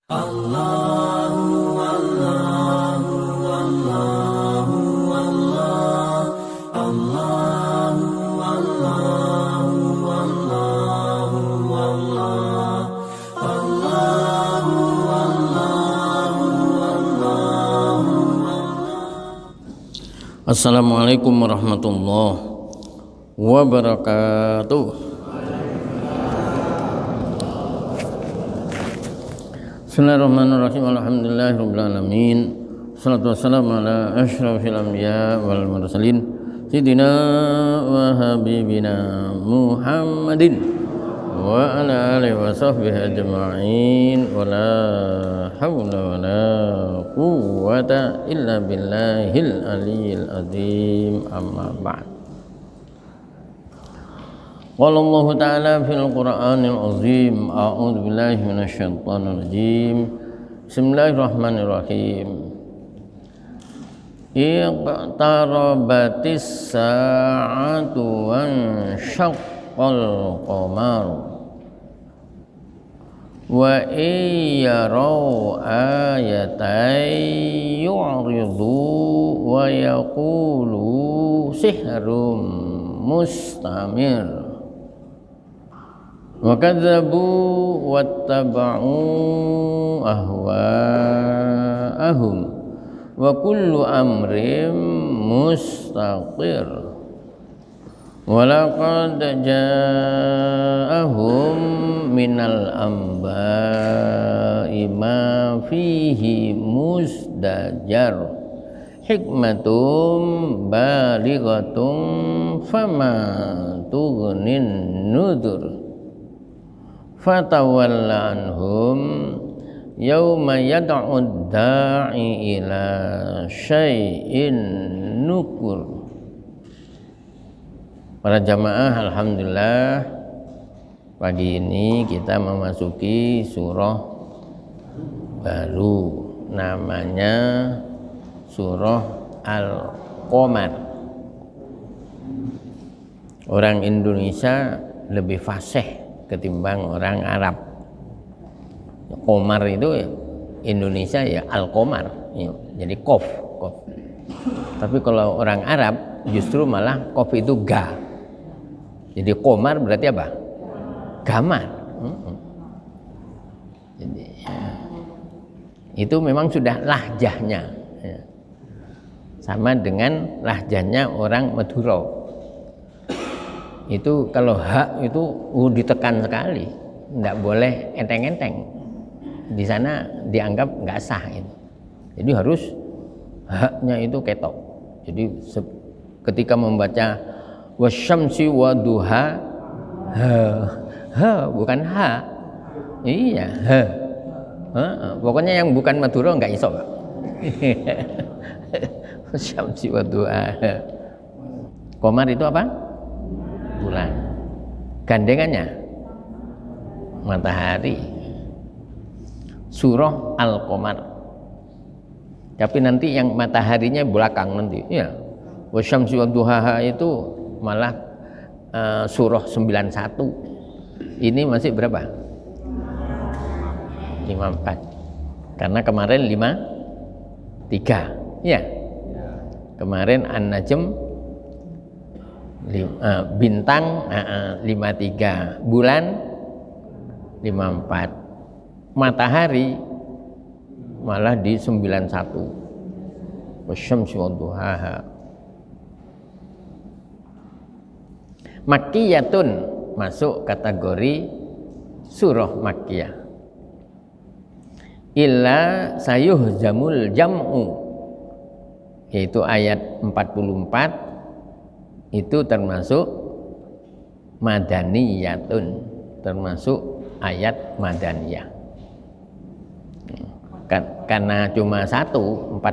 Allahu Allahu Allahu Allah Allahu Allahu Allahu Allah Allahu Allahu Allahu. Assalamualaikum warahmatullahi wabarakatuh. Bismillahirrahmanirrahim. Alhamdulillahirabbil alamin. Wassalatu wassalamu ala asyrafil anbiya wal mursalin sayyidina wa habibina Muhammadin wa ala alihi wa sahbihi ajma'in. Wa la haula wa la quwwata illa billahil aliyyil azim. Amma ba'd. Qala Allah Ta'ala fil Qur'anil Azim. A'udzu billahi minasyaitonir rajim. Bismillahirrahmanirrahim. Iqtarabatis sa'atu wan syaqqal qamaru wa iyaraw ayatan yu'ridu wa yaqulu sihrun mustamir. Wa kadzabu wattaba'u ahwa'ahum wa kullu amrin mustaqir. Wa laqad ja'ahum minal anba'i ma fihi musdajar hikmatum balighatum fama tughnin nudur. Fatawalla anhum yawma yad'ud da'i ila syai'in nukur. Para jamaah, alhamdulillah pagi ini kita memasuki surah baru, namanya surah Al-Qamar. Orang Indonesia lebih fasih ketimbang orang Arab. Qamar itu ya, Indonesia ya Al-Qamar ya, jadi Qaf. Tapi kalau orang Arab justru malah Qaf itu ga. Jadi Qamar berarti apa? Gamar. Jadi ya, itu memang sudah lahjahnya ya. Sama dengan lahjahnya orang Madura. Itu kalau hak itu ditekan sekali, tidak boleh enteng-enteng. Di sana dianggap nggak sah itu. Jadi harus haknya itu ketok. Jadi ketika membaca wasyamsi waduha, bukan ha, iya ha. Pokoknya yang bukan Madura nggak iso. Wasyamsi waduha. Qamar itu apa? Bulan. Gandengannya matahari. Surah Al-Qamar. Tapi nanti yang mataharinya belakang nanti. Ya. Wasyamsi wadduhaha itu malah surah 91. Ini masih berapa? 54. Karena kemarin 53. Ya. Kemarin An-Najm bintang 53, bulan 54, matahari malah di 91. Wasyamsi wadduhaha. Makkiyatun masuk kategori surah Makkiyah. Illa sayuhzamul jam'u, yaitu ayat 44 itu termasuk madaniyatun, termasuk ayat madaniyah. Karena cuma 44.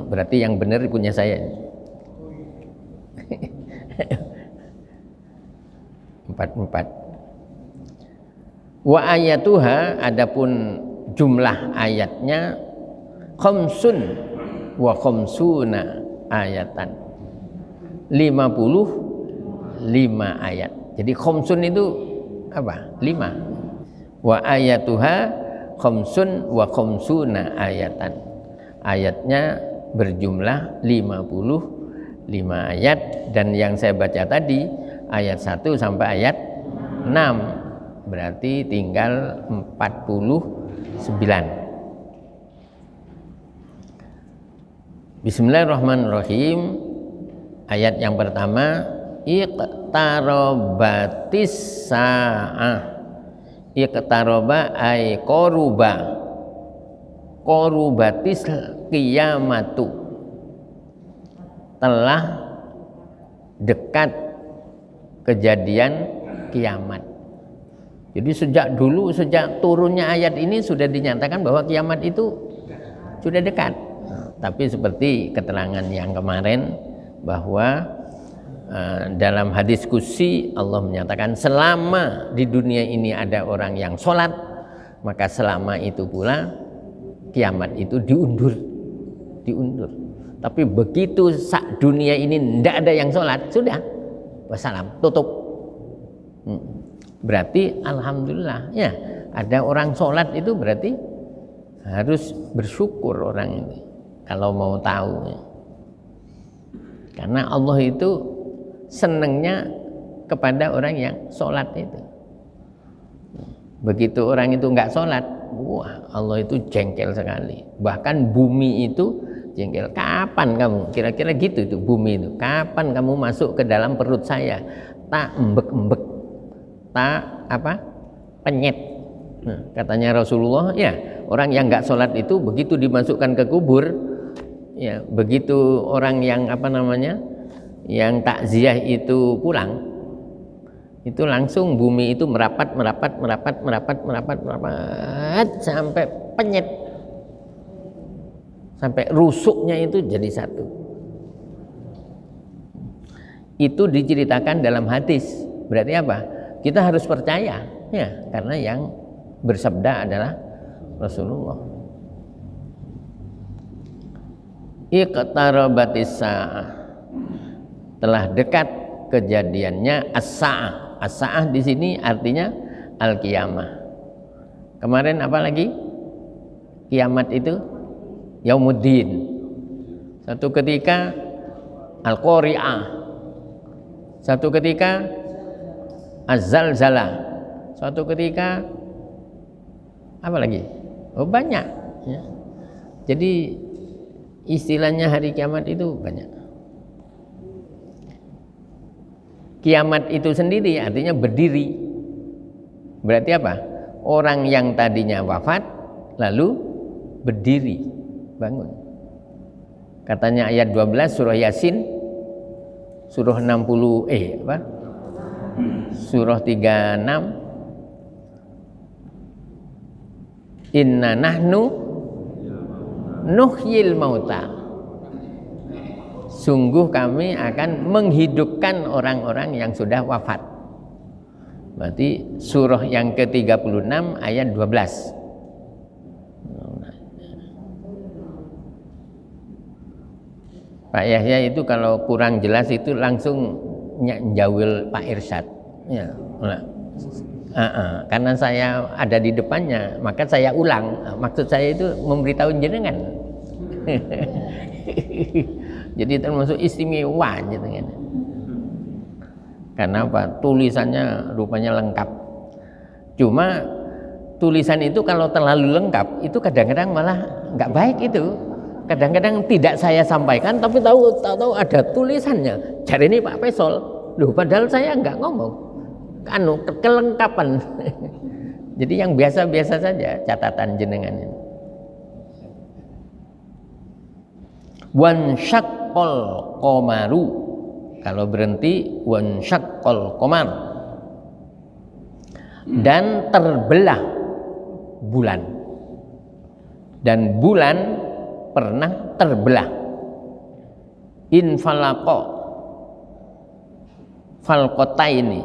Berarti yang benar punya saya. 44. Wa ayatuha, adapun jumlah ayatnya khamsun wa khamsuna ayatan, 55 ayat. Jadi khamsun itu apa? 5. Wa ayatuha khamsun wa khamsuna ayatan. Ayatnya berjumlah 55 ayat, dan yang saya baca tadi ayat 1 sampai ayat 6, berarti tinggal 49. Bismillahirrahmanirrahim. Ayat yang pertama, iqtarabatis sa'ah. Iqtaraba ay qaruba. Qarubatis qiyamatu. Telah dekat kejadian kiamat. Jadi sejak dulu, sejak turunnya ayat ini sudah dinyatakan bahwa kiamat itu sudah dekat. Tapi seperti keterangan yang kemarin bahwa dalam hadis qudsi Allah menyatakan selama di dunia ini ada orang yang sholat, maka selama itu pula kiamat itu diundur. Tapi begitu sak dunia ini tidak ada yang sholat, sudah wassalam, tutup. Berarti alhamdulillah ya, ada orang sholat itu berarti harus bersyukur orang ini kalau mau tahu, karena Allah itu senangnya kepada orang yang sholat itu. Begitu orang itu nggak sholat, wah Allah itu jengkel sekali. Bahkan bumi itu jengkel. Kapan kamu, kira-kira gitu itu bumi itu, kapan kamu masuk ke dalam perut saya, tak embek-embek, tak apa, penyet. Nah, katanya Rasulullah, ya orang yang nggak sholat itu begitu dimasukkan ke kubur, ya begitu orang yang apa namanya, yang takziah itu pulang, itu langsung bumi itu merapat sampai penyet, sampai rusuknya itu jadi satu. Itu diceritakan dalam hadis. Berarti apa? Kita harus percaya, ya, karena yang bersabda adalah Rasulullah. Iqtarabatis sa'ah, telah dekat kejadiannya as-sa'ah. As-sa'ah di sini artinya al-qiyamah. Kemarin apa lagi? Kiamat itu yaumuddin. Satu ketika al-qari'ah. Satu ketika az-zalzalah. Satu ketika apa lagi? Oh banyak ya. Jadi istilahnya hari kiamat itu banyak. Kiamat itu sendiri artinya berdiri. Berarti apa? Orang yang tadinya wafat lalu berdiri, bangun. Katanya ayat 12 surah Yasin, surah 60 surah 36, inna nahnu nuhyil mauta, sungguh kami akan menghidupkan orang-orang yang sudah wafat. Berarti surah yang ke-36 ayat 12. Pak Yahya itu kalau kurang jelas itu langsung njawil Pak Irsyad ya. Karena saya ada di depannya, maka saya ulang. Maksud saya itu memberitahu jenengan. Jadi termasuk istimewa gitu kan. Karena apa? Tulisannya rupanya lengkap. Cuma tulisan itu kalau terlalu lengkap itu kadang-kadang malah nggak baik itu. Kadang-kadang tidak saya sampaikan tapi tahu ada tulisannya. Cari ini Pak Faisal. Loh, padahal saya nggak ngomong. Kelengkapan. Jadi yang biasa-biasa saja catatan jenengan ini. Wan syaqqal qamaru, kalau berhenti wan syaqqal qamar, dan terbelah bulan, dan bulan pernah terbelah. Infalaqa falqataini,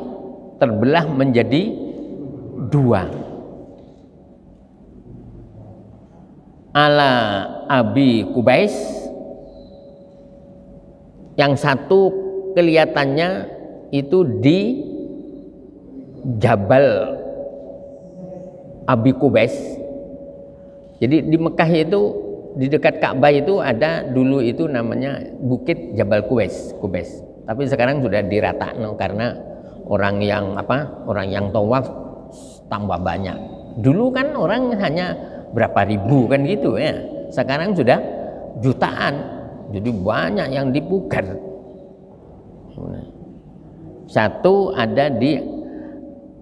terbelah menjadi dua. Ala Abi Kubais, yang satu kelihatannya itu di Jabal Abi Qubais. Jadi di Mekah itu di dekat Ka'bah itu ada dulu itu namanya Bukit Jabal Qubais. Tapi sekarang sudah diratakno karena orang yang tawaf tambah banyak. Dulu kan orang hanya berapa ribu kan gitu ya. Sekarang sudah jutaan. Jadi banyak yang dipugar. Satu ada di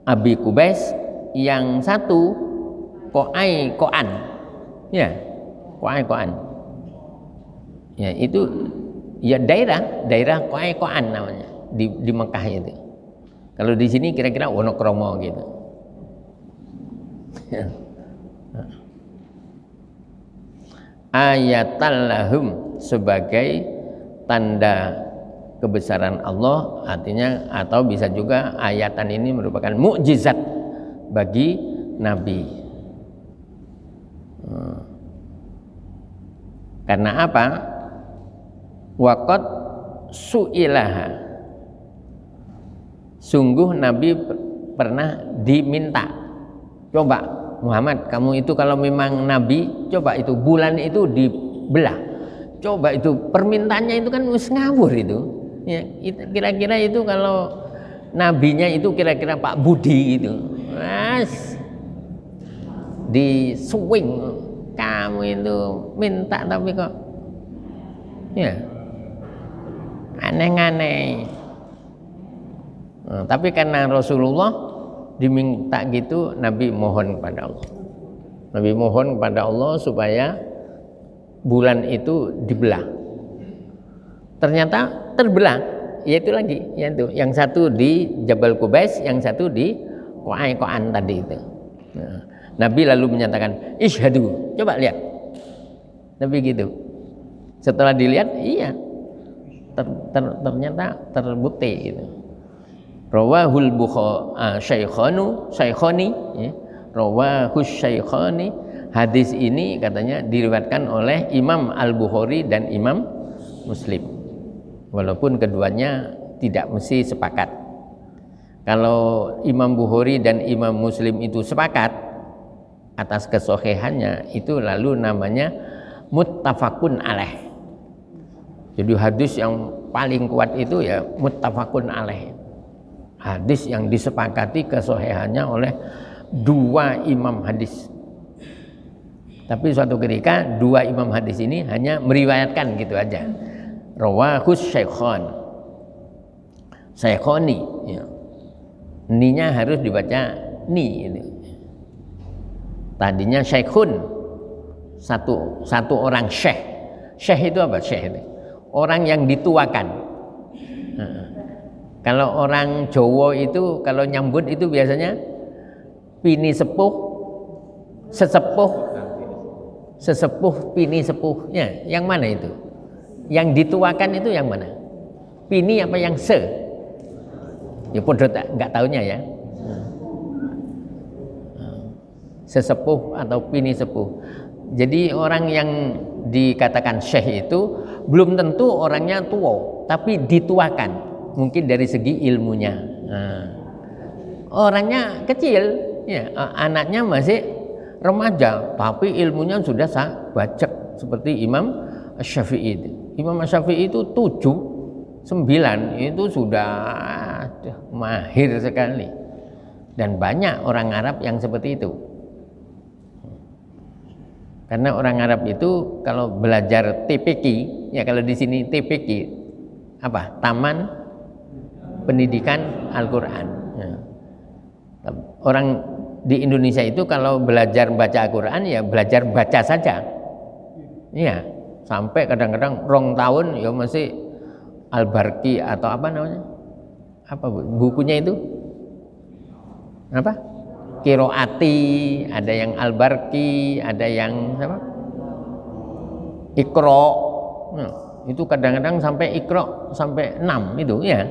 Abi Qubais, yang satu Ko'an. Ya, Ko'an. Ya, itu ya daerah Ko'an namanya di Mekah itu. Kalau di sini kira-kira Wonokromo gitu. Ayatal lahum, sebagai tanda kebesaran Allah, artinya atau bisa juga ayatan ini merupakan mukjizat bagi Nabi. Karena apa? Waqad su'ilaha, sungguh Nabi pernah diminta, coba Muhammad, kamu itu kalau memang Nabi, coba itu bulan itu dibelah, coba itu permintaannya itu kan ngawur itu ya, kira-kira itu kalau nabinya itu kira-kira Pak Budi gitu, di swing, kamu itu minta tapi kok ya aneh-aneh. Tapi karena Rasulullah diminta gitu, Nabi mohon kepada Allah. Nabi mohon kepada Allah supaya bulan itu dibelah. Ternyata terbelah, yaitu lagi, yaitu yang satu di Jabal Qubais, yang satu di Ko'an tadi itu. Nabi lalu menyatakan, "Ishhadu." Coba lihat. Nabi gitu. Setelah dilihat, iya. Ternyata terbukti gitu. Rawahul Shaykhani, ya. Rawahus Shaykhani. Hadis ini katanya diriwayatkan oleh Imam Al-Bukhari dan Imam Muslim. Walaupun keduanya tidak mesti sepakat. Kalau Imam Bukhari dan Imam Muslim itu sepakat atas kesohihannya, itu lalu namanya muttafaqun alaih. Jadi hadis yang paling kuat itu ya muttafaqun alaih. Hadis yang disepakati kesohihannya oleh dua imam hadis. Tapi suatu ketika dua imam hadis ini hanya meriwayatkan gitu aja. Rawahus Shaykhani, ya. Ninya harus dibaca ni ini. Tadinya Shaykhun, satu orang syekh. Syekh itu apa? Syekh itu orang yang dituakan. Kalau orang Jawa itu kalau nyambut itu biasanya pini sepuh, sesepuh pini sepuhnya. Yang mana itu? Yang dituakan itu yang mana? Pini apa yang se? Ya podo nggak tahunya ya. Sesepuh atau pini sepuh. Jadi orang yang dikatakan syekh itu belum tentu orangnya tua, tapi dituakan, mungkin dari segi ilmunya. Orangnya kecil, ya, anaknya masih remaja, tapi ilmunya sudah bajak seperti Imam Syafi'i. Imam Syafi'i itu 7, 9 itu sudah mahir sekali, dan banyak orang Arab yang seperti itu. Karena orang Arab itu kalau belajar TPQ, ya kalau di sini TPQ apa? Taman Pendidikan Al-Quran. Ya. Orang di Indonesia itu kalau belajar baca Al-Quran ya belajar baca saja. Iya, sampai kadang-kadang rong tahun ya masih Al-Barqi atau apa namanya? Apa bukunya itu? Apa? Qiraati, ada yang Al-Barqi, ada yang apa? Iqra. Nah, itu kadang-kadang sampai Iqra sampai 6 itu ya.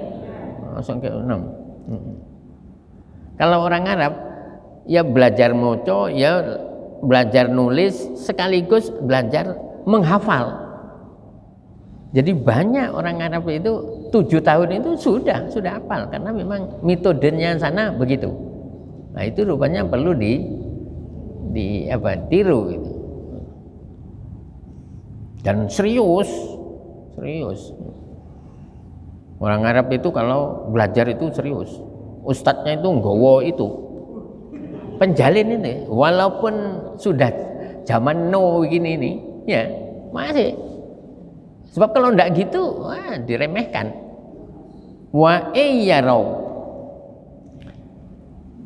Sampai 6. Kalau orang Arab ya belajar moco, ya belajar nulis sekaligus belajar menghafal. Jadi banyak orang Arab itu 7 tahun itu sudah hafal karena memang metodenya sana begitu. Nah itu rupanya perlu tiru gitu. Dan serius. Orang Arab itu kalau belajar itu serius. Ustadznya itu nggowo itu penjalin ini, walaupun sudah zaman now begini ini, ya masih. Sebab kalau enggak gitu, diremehkan. Wa iyyarau,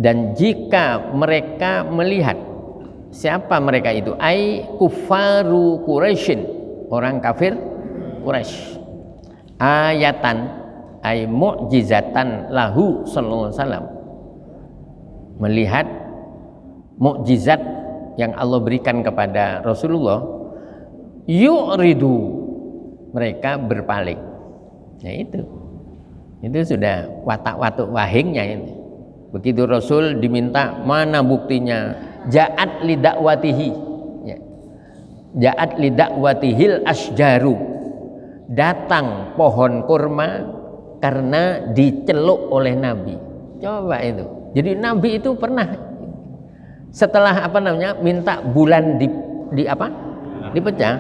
dan jika mereka melihat, siapa mereka itu? Ai kufaru Quraisyin, orang kafir Quraisy. Ayatan ai mu'jizatan lahu sallallahu alaihi wasallam, melihat mukjizat yang Allah berikan kepada Rasulullah, yu'ridu, mereka berpaling. Nah itu sudah watak-watuk wahingnya ini. Begitu Rasul diminta, mana buktinya? Ja'at li dakwatihi, ya. Ja'at li dakwatihil asjaru, datang pohon kurma karena diceluk oleh Nabi. Coba itu. Jadi Nabi itu pernah setelah minta bulan dipecah,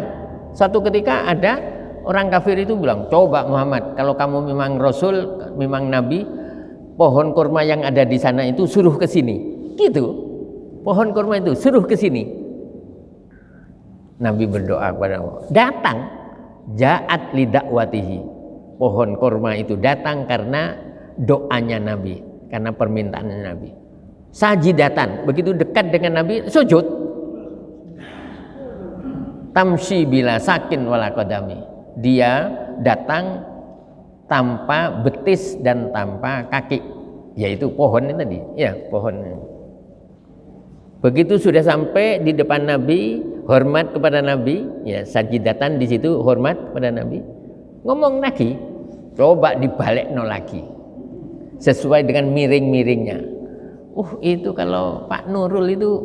satu ketika ada orang kafir itu bilang, coba Muhammad, kalau kamu memang Rasul, memang Nabi, pohon kurma yang ada di sana itu suruh ke sini. Gitu. Pohon kurma itu suruh ke sini. Nabi berdoa kepada Allah. Datang. Ja'at li dakwatihi. Pohon kurma itu datang karena doanya Nabi, karena permintaannya Nabi. Sajidatan, begitu dekat dengan Nabi, sujud. Tamshi bila sakin wala qadami. Dia datang tanpa betis dan tanpa kaki, yaitu pohon ini tadi, ya pohon. Begitu sudah sampai di depan Nabi, hormat kepada Nabi, ya sajidatan di situ hormat kepada Nabi. Ngomong lagi, coba dibalikno lagi, sesuai dengan miring-miringnya. Itu kalau Pak Nurul itu,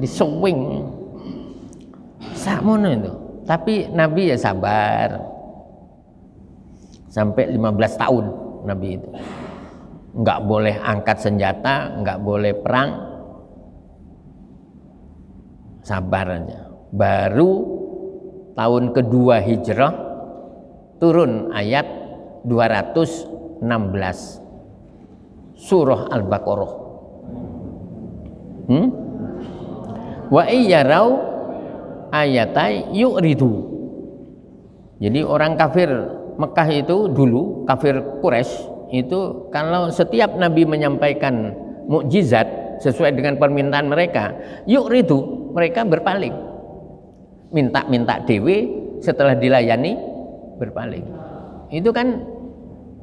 disewing sakmono itu. Tapi Nabi ya sabar sampai 15 tahun. Nabi itu nggak boleh angkat senjata, nggak boleh perang, sabar aja. Baru tahun kedua hijrah turun ayat 216 surah Al-Baqarah. Wa iyyarau ayatai yu'ridu. Jadi orang kafir Mekah itu dulu, kafir Quraisy itu, kalau setiap Nabi menyampaikan mukjizat sesuai dengan permintaan mereka, yu'ridu, mereka berpaling. Minta dewe, setelah dilayani berpaling. Itu kan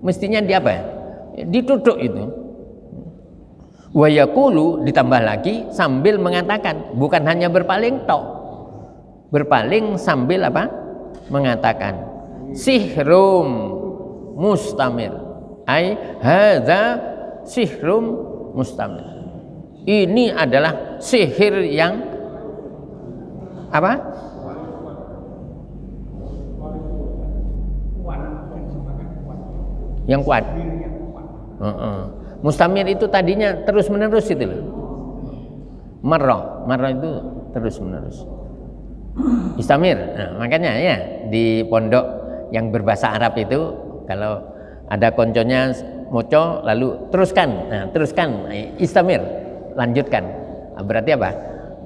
mestinya ditutup itu. Wa yaqulu, ditambah lagi sambil mengatakan, bukan hanya berpaling tok. Berpaling sambil mengatakan sihrum mustamir, ai hadza sihrum mustamir. Ini adalah sihir yang yang kuat. Mustamir itu tadinya terus menerus itu loh. Marrah itu terus menerus. Istamir. Nah, makanya ya di pondok yang berbahasa Arab itu, kalau ada konconya moco lalu teruskan, istamir, lanjutkan. Berarti apa?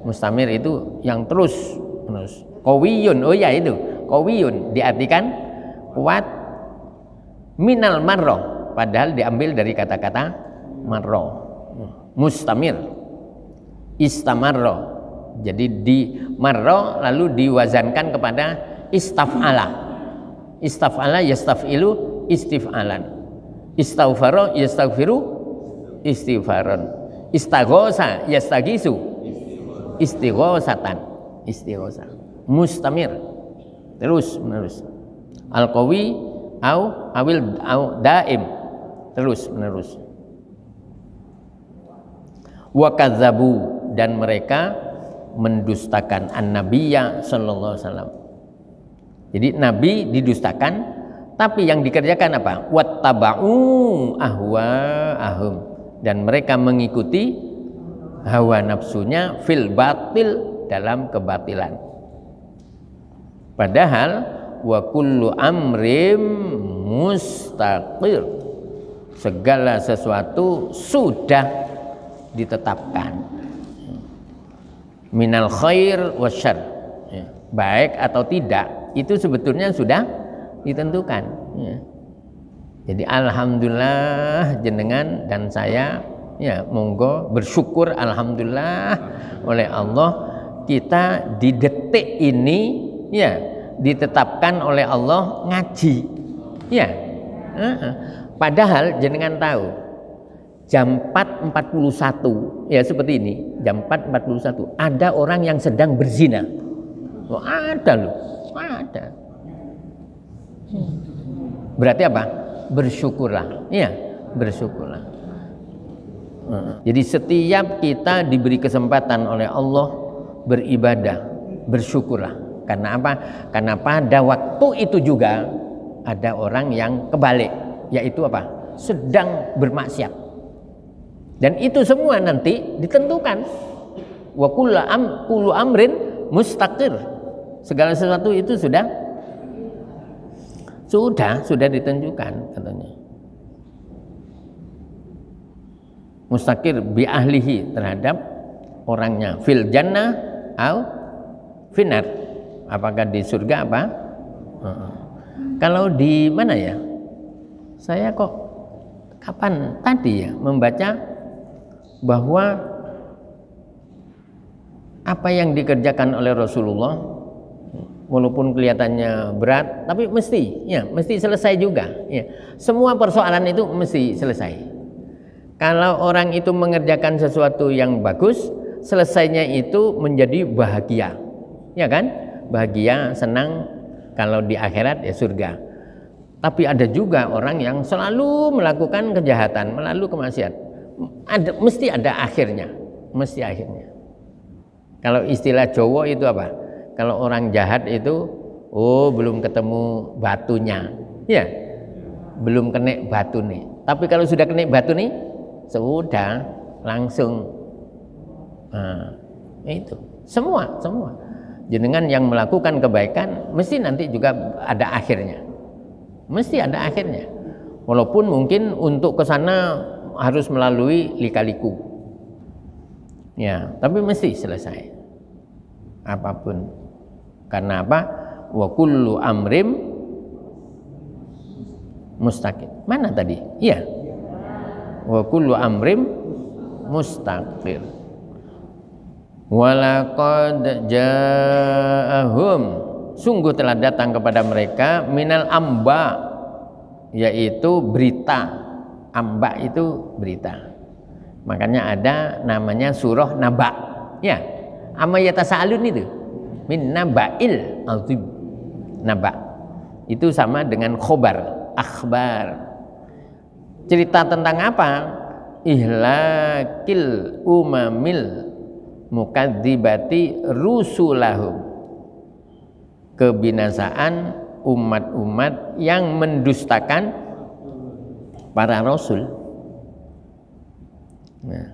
Mustamir itu yang terus menerus. Qawiyun, itu qawiyun diartikan kuat. Minal marroh, padahal diambil dari kata-kata marroh. Mustamir, istamarro, jadi di marroh lalu diwazankan kepada istaf'ala. Istaf'ala yastaf'ilu istif'alan. Istaghfara yastaghfiru istighfaran. Istaghosa yastagisu istighosatan. Istighosa. Mustamir, terus menerus. Al-qawi au daim, terus menerus. Wa kadzabu, dan mereka mendustakan an-nabiyya sallallahu alaihi wasallam. Jadi nabi didustakan, tapi yang dikerjakan apa? Wattaba'u ahwa'ahum, dan mereka mengikuti hawa nafsunya fil batil, dalam kebatilan. Padahal wa kullu amrim mustaqir, segala sesuatu sudah ditetapkan, minal khair wasyarr, baik atau tidak itu sebetulnya sudah ditentukan. Jadi alhamdulillah jenengan dan saya, ya monggo bersyukur alhamdulillah oleh Allah kita di detik ini ya ditetapkan oleh Allah ngaji. Ya. Padahal jenengan tahu jam 4.41 ya seperti ini, jam 4.41 ada orang yang sedang berzina. Oh, ada loh, ada. Berarti apa? Bersyukurlah. Ya, bersyukurlah. Jadi setiap kita diberi kesempatan oleh Allah beribadah, bersyukurlah. Karena apa? Karena pada waktu itu juga ada orang yang kebalik, yaitu apa? Sedang bermaksiat. Dan itu semua nanti ditentukan. Wa kullu amrin mustaqir. Segala sesuatu itu sudah ditentukan katanya. Mustaqir bi ahlihi, terhadap orangnya, fil jannah au finar, apakah di surga apa? Kalau di mana ya? Saya kok kapan tadi ya membaca bahwa apa yang dikerjakan oleh Rasulullah walaupun kelihatannya berat, tapi mesti selesai juga. Ya. Semua persoalan itu mesti selesai. Kalau orang itu mengerjakan sesuatu yang bagus, selesainya itu menjadi bahagia, ya kan? Bahagia, senang, kalau di akhirat ya surga. Tapi ada juga orang yang selalu melakukan kejahatan, melakukan kemaksiat. Mesti ada akhirnya, mesti akhirnya. Kalau istilah Jawa itu apa? Kalau orang jahat itu, belum ketemu batunya, ya, belum kena batu nih. Tapi kalau sudah kena batu nih, sudah langsung. Itu semua. Jenengan yang melakukan kebaikan, mesti nanti juga ada akhirnya, mesti ada akhirnya. Walaupun mungkin untuk ke sana harus melalui lika-liku, ya, tapi mesti selesai. Apapun. Karena apa? Wa kullu amrim mustaqim. Mana tadi? Iya. Wa kullu amrim mustaqir. Walaqad ja'ahum, sungguh telah datang kepada mereka minal amba, yaitu berita. Amba itu berita. Makanya ada namanya surah Naba. Ya. Amma yatasaalun itu min naba'il azim. Naba itu sama dengan khobar, akhbar. Cerita tentang apa? Ihlakil umamil mukadzibati rusulahum, kebinasaan umat-umat yang mendustakan para rasul. Nah,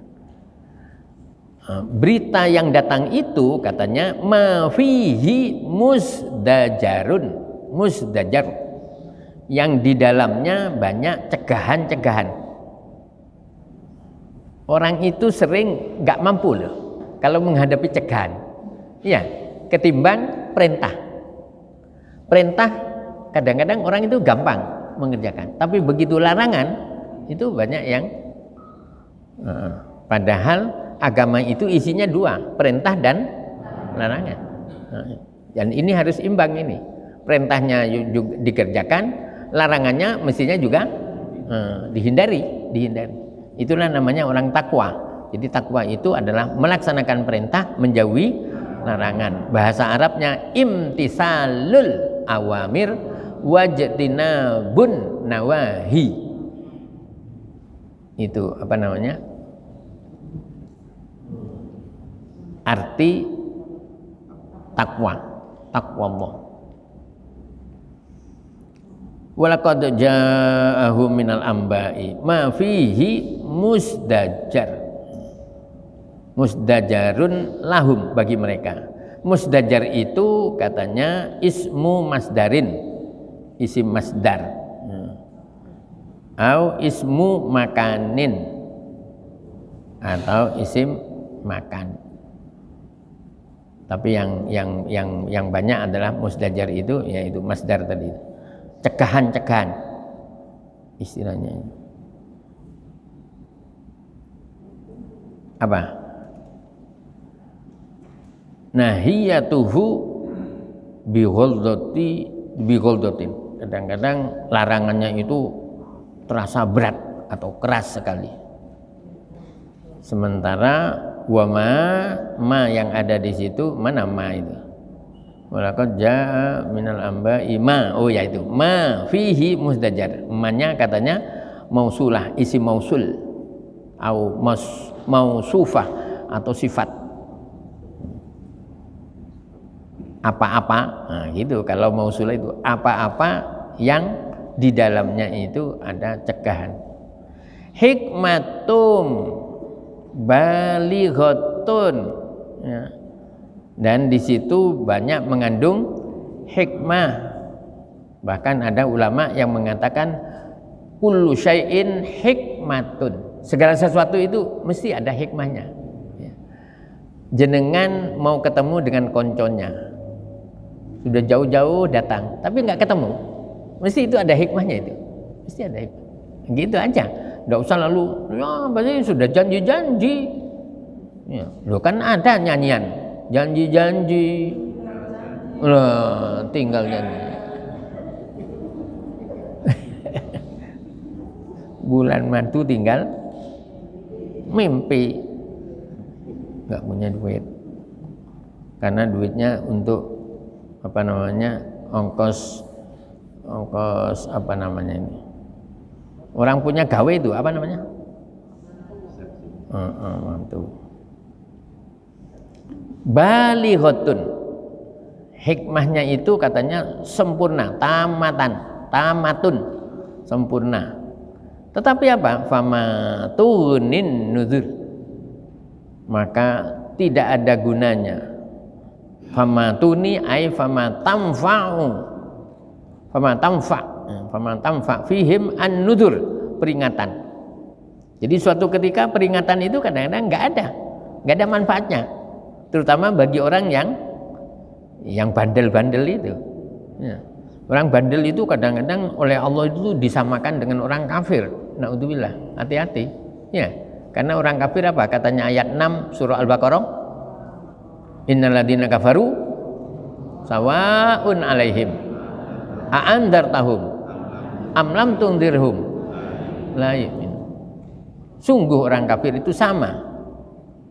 berita yang datang itu katanya mafihi musdajarun, musdajar, yang di dalamnya banyak cegahan-cegahan. Orang itu sering nggak mampu loh kalau menghadapi cegahan, ya, ketimbang perintah. Perintah kadang-kadang orang itu gampang mengerjakan, tapi begitu larangan itu banyak yang padahal agama itu isinya dua, perintah dan larangan. Dan ini harus imbang ini. Perintahnya juga dikerjakan, larangannya mestinya juga dihindari. Itulah namanya orang takwa. Jadi takwa itu adalah melaksanakan perintah, menjauhi larangan. Bahasa Arabnya imtisalul awamir wajtinabun nawahi. Itu apa namanya? Arti takwa Allah. Walaqad ja'ahum minal amba'i ma fihi musdajarun lahum, bagi mereka. Musdajar itu katanya ismu masdarin, isim masdar, atau ismu makanin, atau isim makan. Tapi yang banyak adalah musdajar itu, yaitu masdar tadi, cegahan istilahnya. Apa? Nahiyatuhu bigholdotin. Kadang-kadang larangannya itu terasa berat atau keras sekali. Sementara ma yang ada di situ, mana ma itu? Walaqad jaa minal amba'i ma, oh ya itu ma fihi musdajar. Ma-nya katanya mausulah, isim mausul, atau mausufah atau sifat apa-apa. Nah, gitu. Kalau mausulah itu apa-apa yang di dalamnya itu ada cegahan. Hikmatum balighatun, ya. Dan di situ banyak mengandung hikmah. Bahkan ada ulama yang mengatakan kullu syai'in hikmatun. Segala sesuatu itu mesti ada hikmahnya. Ya. Jenengan mau ketemu dengan konconya, sudah jauh-jauh datang, tapi nggak ketemu, mesti itu ada hikmahnya itu. Mesti ada hikmah. Gitu aja. Nggak usah lalu, ya pasti sudah janji-janji. Ya, lo kan ada nyanyian. Janji-janji, lah tinggal nyanyi. Bulan madu tinggal mimpi, nggak punya duit, karena duitnya untuk apa namanya ongkos apa namanya ini. Orang punya gawe itu apa namanya? Mantu. Balighatun, hikmahnya itu katanya sempurna, tamatun, sempurna. Tetapi apa? Famatunin nuzur, maka tidak ada gunanya. Famatuni ay famatamfa fihim an-nuzur, peringatan. Jadi suatu ketika peringatan itu kadang-kadang nggak ada manfaatnya. Terutama bagi orang yang bandel-bandel itu. Ya. Orang bandel itu kadang-kadang oleh Allah itu disamakan dengan orang kafir. Naudzubillah, hati-hati. Ya, karena orang kafir apa? Katanya ayat 6 surah Al-Baqarah. Innalladzina kafaru sawaun alaihim a'andartahum am lam tundirhum la yu'min. Sungguh orang kafir itu sama.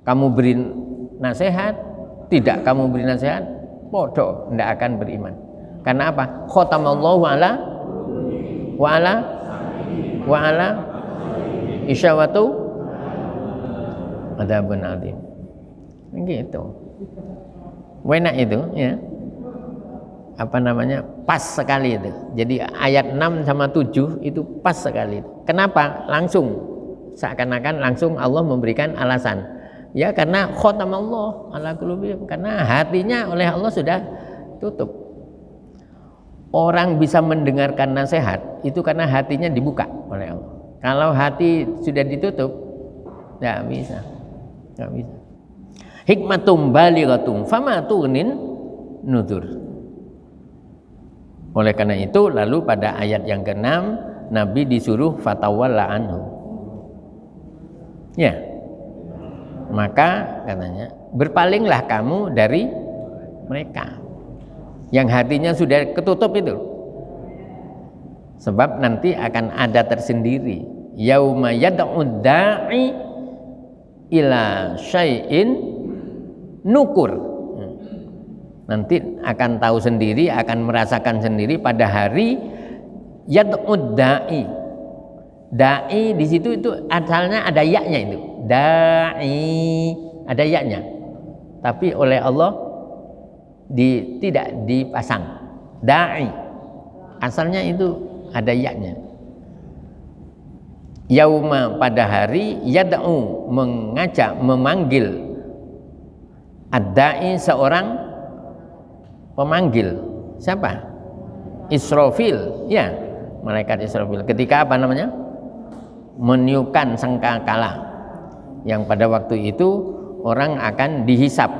Kamu beri nasihat, tidak kamu beri nasihat, bodoh, tidak akan beriman. Karena apa? Khatamallahu wa ala isyawatu adzabun alim. Gitu. Enak itu, ya. Apa namanya? Pas sekali itu. Jadi ayat 6 sama 7 itu pas sekali. Kenapa? Langsung seakan-akan langsung Allah memberikan alasan. Ya karena khatamallah ala qulubihim, karena hatinya oleh Allah sudah tutup. Orang bisa mendengarkan nasihat itu karena hatinya dibuka oleh Allah. Kalau hati sudah ditutup, nggak bisa. Hikmatum balighatum famatunin nuzur. Oleh karena itu lalu pada ayat yang ke-6 Nabi disuruh fatawalla anhu. Ya. Maka katanya berpalinglah kamu dari mereka yang hatinya sudah ketutup itu, sebab nanti akan ada tersendiri yauma yad'ud da'i ila syai'in nukur. Nanti akan tahu sendiri, akan merasakan sendiri pada hari yad'ud da'i. Da'i di situ itu asalnya ada ya-nya itu. Da'i ada ya-nya. Tapi oleh Allah tidak dipasang. Da'i asalnya itu ada ya-nya. Yauma pada hari, yad'u mengajak, memanggil, ad-da'i seorang pemanggil. Siapa? Israfil, ya, malaikat Israfil. Ketika apa namanya? Meniupkan sangkakala. Yang pada waktu itu orang akan dihisap,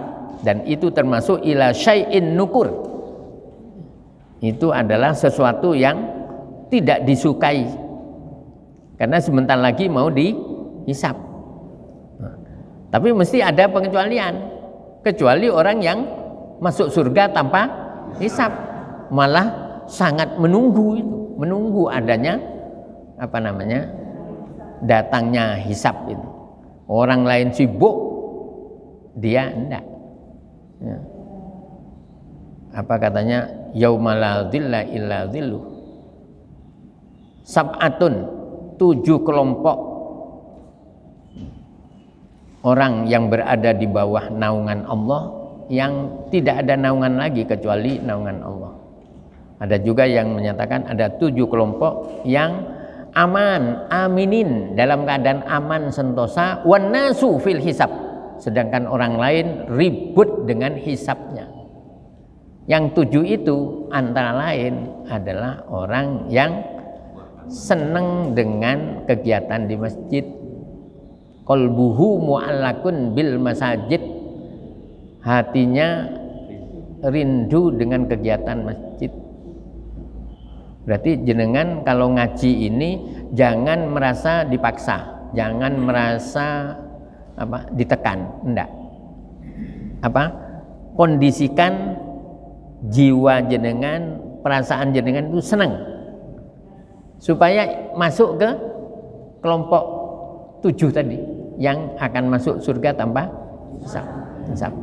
dan itu termasuk ila syai'in nukur. Itu adalah sesuatu yang tidak disukai, karena sebentar lagi mau dihisap. Tapi mesti ada pengecualian, kecuali orang yang masuk surga tanpa hisap, malah sangat menunggu itu, menunggu adanya apa namanya, datangnya hisap itu. Orang lain sibuk, dia enggak. Ya. Apa katanya? Yauma la dhilla illa dhilluh. Sab'atun, 7 kelompok orang yang berada di bawah naungan Allah, yang tidak ada naungan lagi kecuali naungan Allah. Ada juga yang menyatakan ada 7 kelompok yang aman, aminin, dalam keadaan aman sentosa, wan nasu fil hisab, sedangkan orang lain ribut dengan hisabnya. Yang 7 itu antara lain adalah orang yang senang dengan kegiatan di masjid, qalbuhu mu'allakun bil masajid, hatinya rindu dengan kegiatan masjid. Berarti jenengan kalau ngaji ini jangan merasa dipaksa, jangan merasa apa ditekan, enggak. Apa? Kondisikan jiwa jenengan, perasaan jenengan itu senang, supaya masuk ke kelompok 7 tadi yang akan masuk surga tanpa hisab.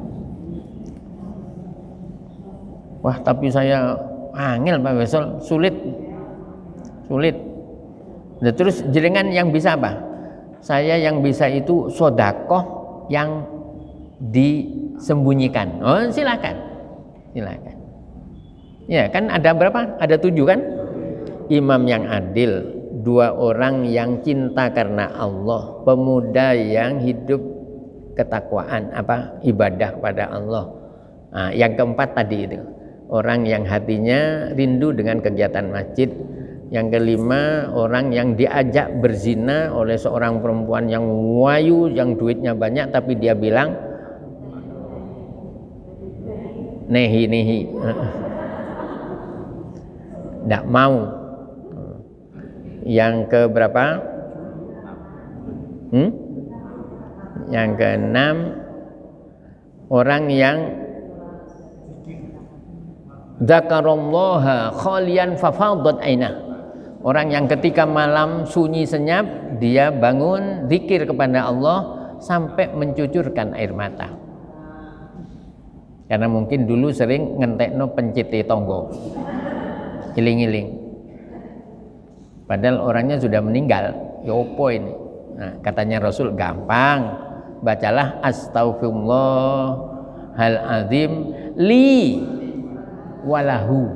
Wah, tapi saya angel Pak Wesol, sulit. Nah, terus jenengan yang bisa apa? Saya yang bisa itu sodakoh yang disembunyikan. Oh, silakan. Ya kan ada berapa? Ada 7 kan? Imam yang adil, 2 orang yang cinta karena Allah, pemuda yang hidup ketakwaan, ibadah kepada Allah. Nah, yang keempat tadi itu, orang yang hatinya rindu dengan kegiatan masjid. Yang kelima, orang yang diajak berzina oleh seorang perempuan yang wayu, yang duitnya banyak, tapi dia bilang nehi, tidak mau. Yang keberapa? Yang keenam, orang yang dzakarallaha khalian fafadat ainah. Orang yang ketika malam sunyi senyap, dia bangun zikir kepada Allah sampai mencucurkan air mata. Karena mungkin dulu sering ngentekno pencite tonggo, iling-iling. Padahal orangnya sudah meninggal. Ya opo ini? Nah, katanya Rasul, gampang. Bacalah astaghfirullahal azim li walahu,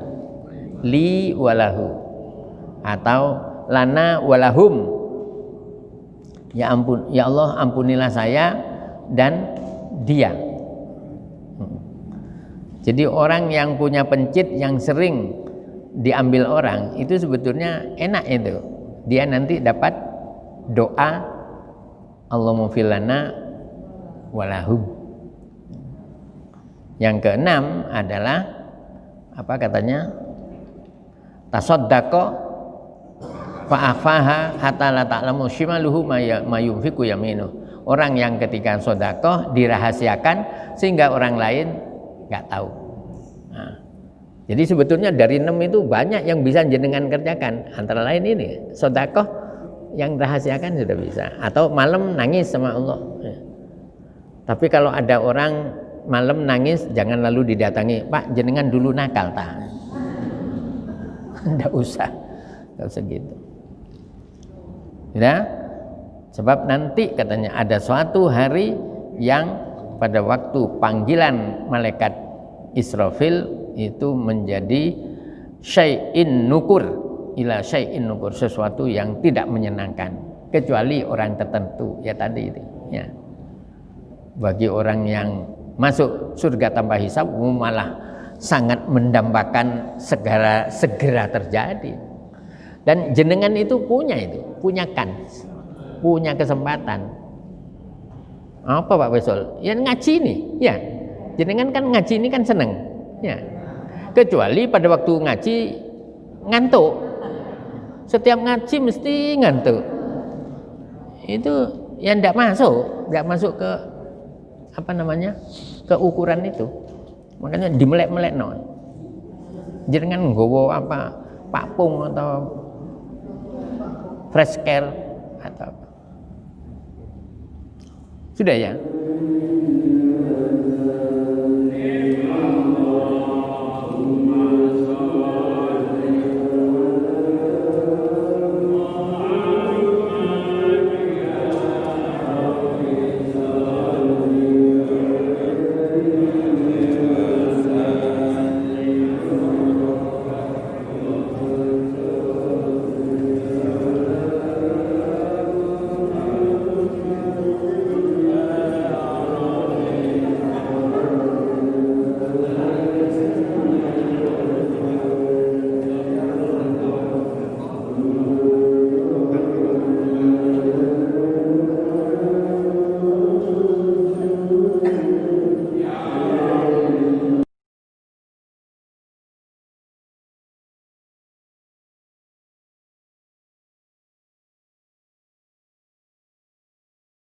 atau lana walahum. Ya ampun, ya Allah ampunilah saya dan dia. Jadi orang yang punya pencit yang sering diambil orang itu sebetulnya enak itu. Dia nanti dapat doa Allahumma fil lana walahum. Yang keenam adalah apa katanya? Tasaddaqa fa'afaha hatta la ta'lamu shimaluhu ma yunfiqu yaminu. Orang yang ketika sedekah dirahasiakan sehingga orang lain enggak tahu. Nah, jadi sebetulnya dari 6 itu banyak yang bisa jenengan kerjakan. Antara lain ini sedekah yang rahasiakan sudah bisa, atau malam nangis sama Allah. Tapi kalau ada orang malam nangis, jangan lalu didatangi, Pak jenengan dulu nakal tak? Enggak usah gitu. Ya, sebab nanti katanya ada suatu hari yang pada waktu panggilan malaikat Israfil itu menjadi syai'in nukur, ila syai'in nukur, sesuatu yang tidak menyenangkan kecuali orang tertentu ya tadi itu ya. Bagi orang yang masuk surga tanpa hisab malah sangat mendambakan segera terjadi. Dan jenengan itu punya kans, punya kesempatan. Apa Pak Besol? Ya ngaji nih, ya. Jenengan kan ngaji ini kan seneng, ya. Kecuali pada waktu ngaji ngantuk. Setiap ngaji mesti ngantuk. Itu yang tidak masuk ke apa namanya, ke ukuran itu. Makanya dimelek-melek no. Jenengan nggowo apa pakpung atau fresh care atau apa. Sudah ya.